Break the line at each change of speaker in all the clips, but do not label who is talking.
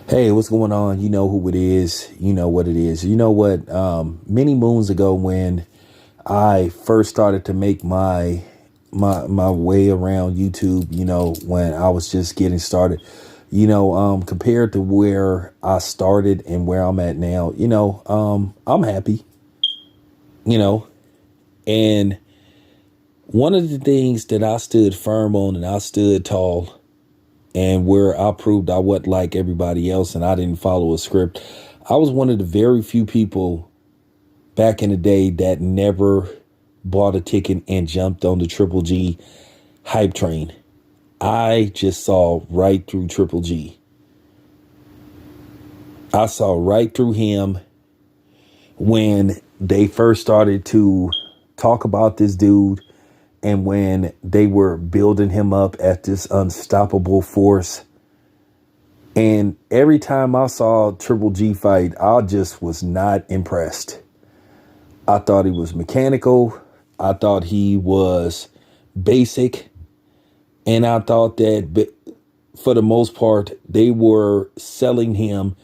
Hey, what's going on? You know who it is. You know what it is. You know what? Many moons ago, when I first started to make my way around YouTube, when I was just getting started, compared to where I started and where I'm at now, I'm happy. You know, and one of the things that I stood firm on and I stood tall and where I proved I wasn't like everybody else and I didn't follow a script. I was one of the very few people back in the day that never bought a ticket and jumped on the Triple G hype train. I just saw right through Triple G. I saw right through him when they first started to talk about this dude and when they were building him up at this unstoppable force. And every time I saw Triple G fight, I just was not impressed. I thought he was mechanical. I thought he was basic. And I thought that for the most part, they were selling him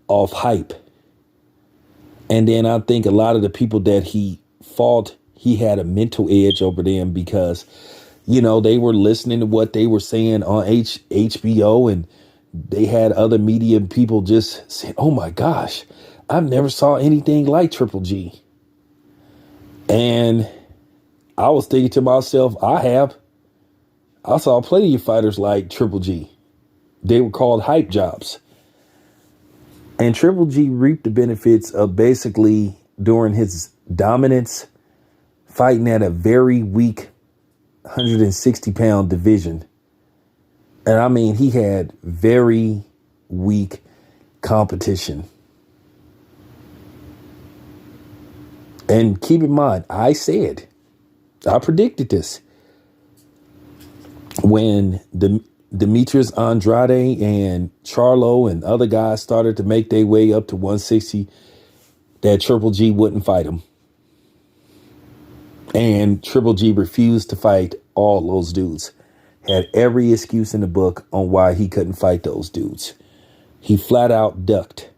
off hype. And then I think a lot of the people that he fought, he had a mental edge over them because, they were listening to what they were saying on HBO, and they had other media people just saying, oh my gosh, I've never saw anything like Triple G. And I was thinking to myself, I saw plenty of fighters like Triple G. They were called hype jobs. And Triple G reaped the benefits of basically during his dominance, fighting at a very weak 160-pound division. And I mean, he had very weak competition. And keep in mind, I predicted this. When Demetrius Andrade and Charlo and other guys started to make their way up to 160, that Triple G wouldn't fight him. And Triple G refused to fight all those dudes. Had every excuse in the book on why he couldn't fight those dudes. He flat out ducked.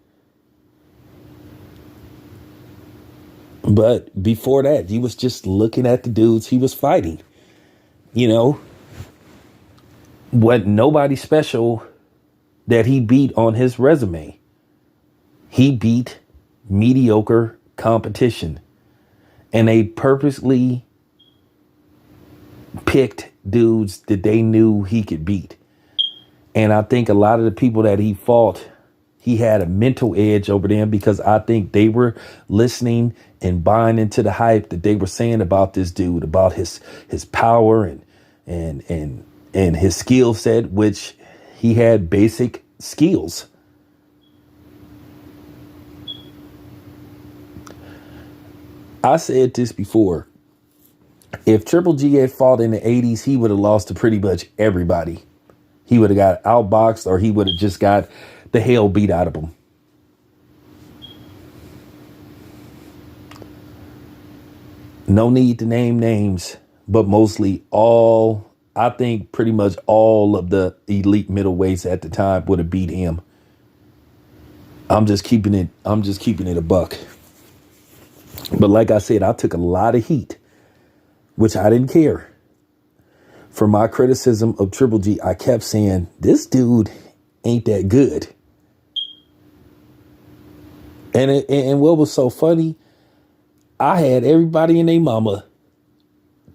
But before that, he was just looking at the dudes he was fighting. What nobody special that he beat on his resume. He beat mediocre competition. And they purposely picked dudes that they knew he could beat. And I think a lot of the people that he fought, he had a mental edge over them because I think they were listening and buying into the hype that they were saying about this dude, about his power and his skill set, which he had basic skills. I said this before. If Triple G had fought in the 80s, he would have lost to pretty much everybody. He would have got outboxed or he would have just got the hell beat out of him. No need to name names, but mostly I think pretty much all of the elite middleweights at the time would have beat him. I'm just keeping it a buck. But like I said, I took a lot of heat, which I didn't care. For my criticism of Triple G, I kept saying, this dude ain't that good. And what was so funny, I had everybody and their mama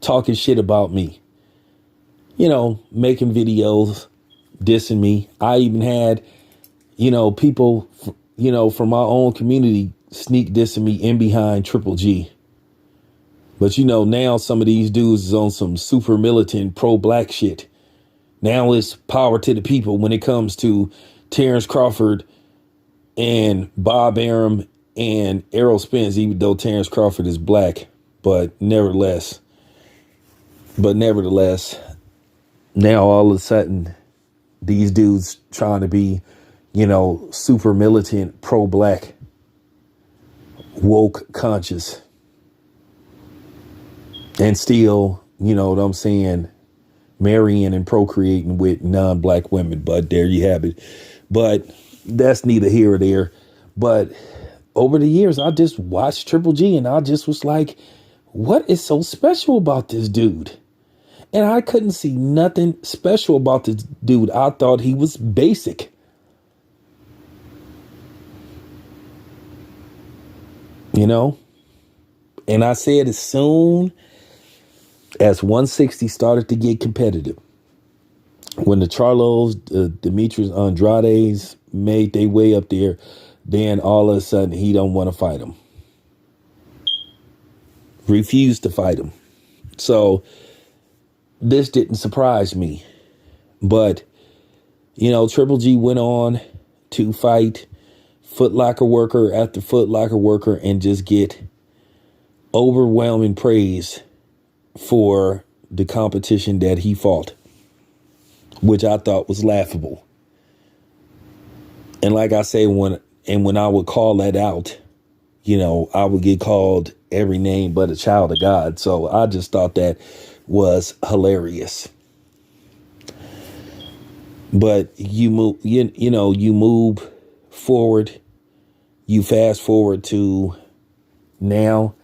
talking shit about me. Making videos, dissing me. I even had, people, from my own community sneak dissing me in behind Triple G. But now some of these dudes is on some super militant pro-black shit. Now it's power to the people when it comes to Terrence Crawford and Bob Arum and Errol Spence, even though Terrence Crawford is black. But nevertheless, now all of a sudden, these dudes trying to be, super militant, pro-black, woke conscious. And still, you know what I'm saying, marrying and procreating with non-black women. But there you have it. But that's neither here or there. But over the years, I just watched Triple G and I just was like, what is so special about this dude? And I couldn't see nothing special about this dude. I thought he was basic. You know? And I said as soon as 160 started to get competitive, when the Charlos, Demetrius Andrades made their way up there, then all of a sudden he don't want to fight him. Refused to fight him. So this didn't surprise me. But, you know, Triple G went on to fight Foot Locker worker after Foot Locker worker and just get overwhelming praise for the competition that he fought, which I thought was laughable. And like I say, when I would call that out, you know, I would get called every name but a child of God. So I just thought that was hilarious. But you move, you move forward. You fast forward to now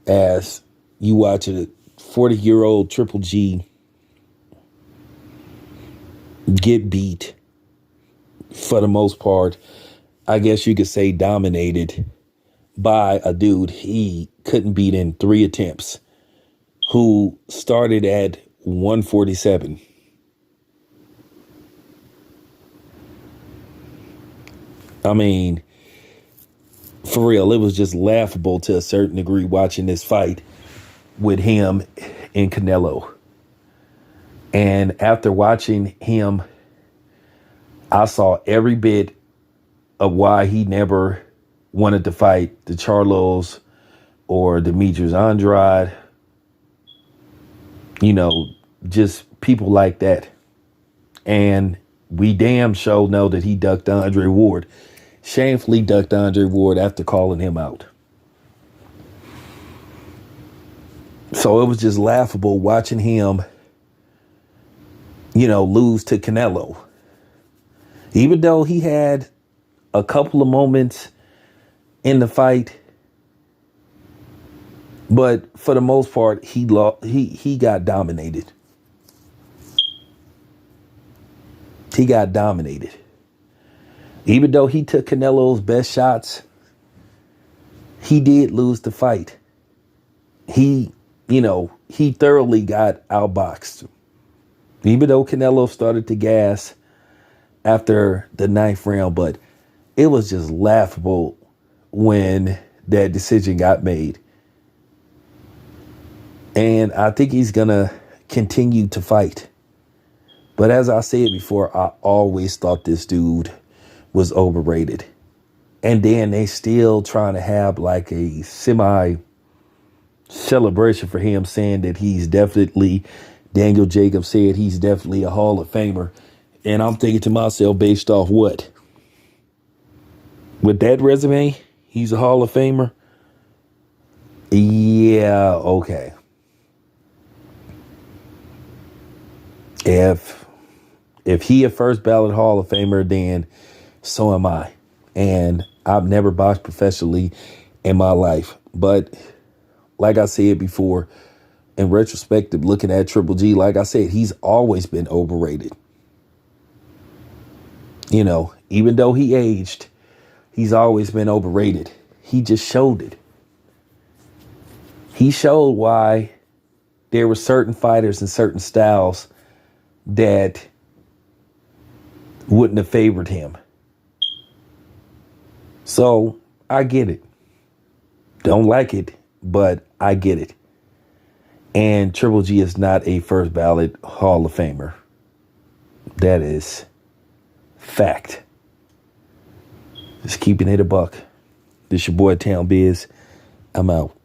as you watch a 40-year-old Triple G get beat, for the most part, I guess you could say dominated by a dude he couldn't beat in 3 attempts, who started at 147. I mean, for real, it was just laughable to a certain degree watching this fight with him and Canelo. And after watching him, I saw every bit of why he never wanted to fight the Charlos or Demetrius Andrade. You know, just people like that. And we damn sure know that he ducked Andre Ward. Shamefully ducked Andre Ward after calling him out. So it was just laughable watching him, you know, lose to Canelo. Even though he had a couple of moments in the fight, but for the most part, he got dominated. He got dominated. Even though he took Canelo's best shots, he did lose the fight. He thoroughly got outboxed. Even though Canelo started to gas after the 9th round, but it was just laughable when that decision got made. And I think he's going to continue to fight. But as I said before, I always thought this dude was overrated. And then they still trying to have like a semi celebration for him, saying that he's definitely, Daniel Jacobs said he's definitely a Hall of Famer. And I'm thinking to myself, based off what? With that resume, he's a Hall of Famer? Yeah, okay. If he a first ballot Hall of Famer, then so am I. And I've never boxed professionally in my life. But like I said before, in retrospective, looking at Triple G, like I said, he's always been overrated. You know, even though he aged, he's always been overrated. He just showed it. He showed why there were certain fighters and certain styles that wouldn't have favored him. So I get it. Don't like it, but I get it. And Triple G is not a first ballot Hall of Famer. That is fact. Just keeping it a buck. This your boy Town Biz. I'm out.